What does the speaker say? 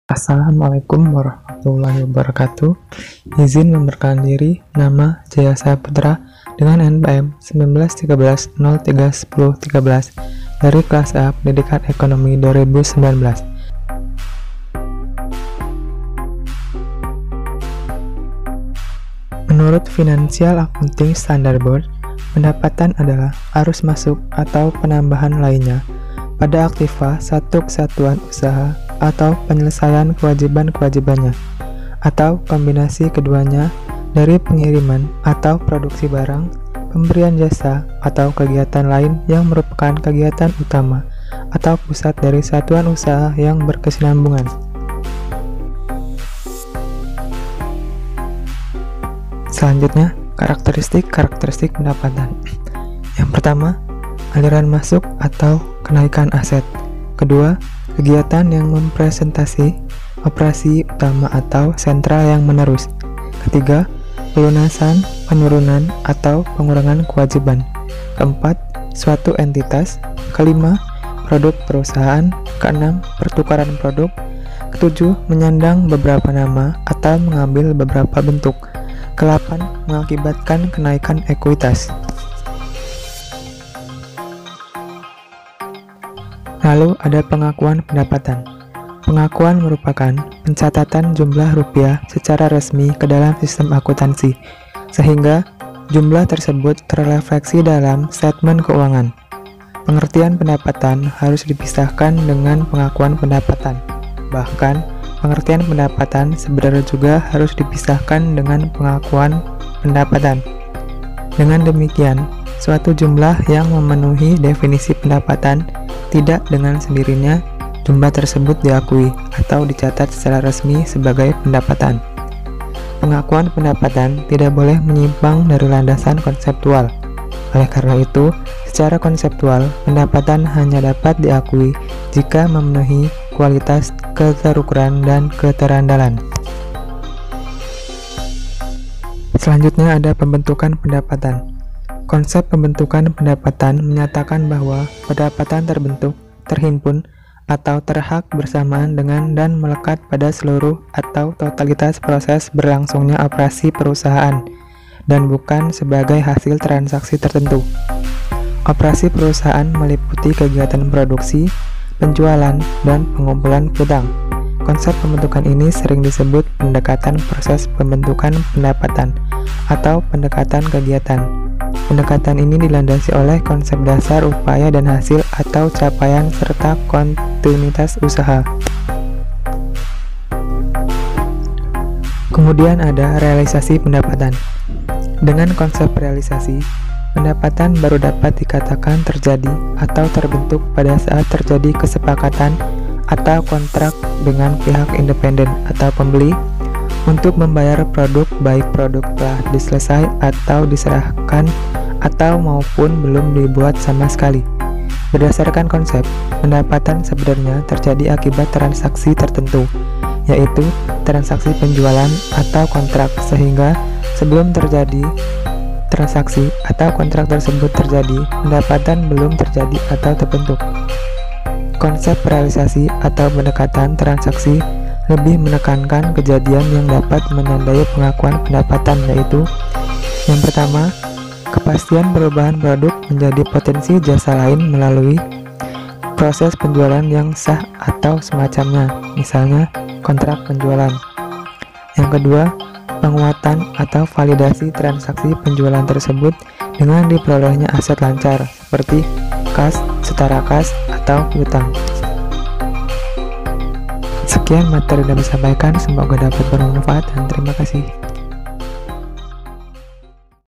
Assalamualaikum warahmatullahi wabarakatuh. Izin memperkenalkan diri, nama Jaya Saputra dengan NPM 1913031013 dari kelas A Pendidikan Ekonomi 2019. Menurut Financial Accounting Standard Board, pendapatan adalah arus masuk atau penambahan lainnya pada aktiva satu kesatuan usaha atau penyelesaian kewajiban-kewajibannya, atau kombinasi keduanya dari pengiriman atau produksi barang, pemberian jasa, atau kegiatan lain yang merupakan kegiatan utama atau pusat dari satuan usaha yang berkesinambungan. Selanjutnya, karakteristik pendapatan. Yang pertama, aliran masuk atau kenaikan aset. Kedua, kegiatan yang mempresentasi operasi utama atau sentral yang menerus. Ketiga, pelunasan, penurunan, atau pengurangan kewajiban. Keempat, suatu entitas. Kelima, produk perusahaan. Keenam, pertukaran produk. Ketujuh, menyandang beberapa nama atau mengambil beberapa bentuk. Ke-8, mengakibatkan kenaikan ekuitas. Lalu ada pengakuan pendapatan. Pengakuan merupakan pencatatan jumlah rupiah secara resmi ke dalam sistem akuntansi, sehingga jumlah tersebut terrefleksi dalam statement keuangan. Pengertian pendapatan harus dipisahkan dengan pengakuan pendapatan. Bahkan, pengertian pendapatan sebenarnya juga harus dipisahkan dengan pengakuan pendapatan. Dengan demikian, suatu jumlah yang memenuhi definisi pendapatan tidak dengan sendirinya jumlah tersebut diakui atau dicatat secara resmi sebagai pendapatan. Pengakuan pendapatan tidak boleh menyimpang dari landasan konseptual. Oleh karena itu, secara konseptual, pendapatan hanya dapat diakui jika memenuhi kualitas, keterukuran, dan keterandalan. Selanjutnya ada pembentukan pendapatan. Konsep pembentukan pendapatan menyatakan bahwa pendapatan terbentuk, terhimpun, atau terhak bersamaan dengan dan melekat pada seluruh atau totalitas proses berlangsungnya operasi perusahaan, dan bukan sebagai hasil transaksi tertentu. Operasi perusahaan meliputi kegiatan produksi, penjualan, dan pengumpulan piutang. Konsep pembentukan ini sering disebut pendekatan proses pembentukan pendapatan atau pendekatan kegiatan. Pendekatan ini dilandasi oleh konsep dasar upaya dan hasil atau capaian serta kontinuitas usaha. Kemudian ada realisasi pendapatan. Dengan konsep realisasi, pendapatan baru dapat dikatakan terjadi atau terbentuk pada saat terjadi kesepakatan atau kontrak dengan pihak independen atau pembeli untuk membayar produk, baik produk telah diselesai atau diserahkan atau maupun belum dibuat sama sekali. Berdasarkan konsep, pendapatan sebenarnya terjadi akibat transaksi tertentu, yaitu transaksi penjualan atau kontrak, sehingga sebelum terjadi transaksi atau kontrak tersebut terjadi, pendapatan belum terjadi atau terbentuk. Konsep realisasi atau pendekatan transaksi lebih menekankan kejadian yang dapat menandai pengakuan pendapatan, yaitu yang pertama, kepastian perubahan produk menjadi potensi jasa lain melalui proses penjualan yang sah atau semacamnya, misalnya kontrak penjualan. Yang kedua, penguatan atau validasi transaksi penjualan tersebut dengan diperolehnya aset lancar seperti kas, setara kas, atau piutang. Sekian materi yang disampaikan, semoga dapat bermanfaat dan terima kasih.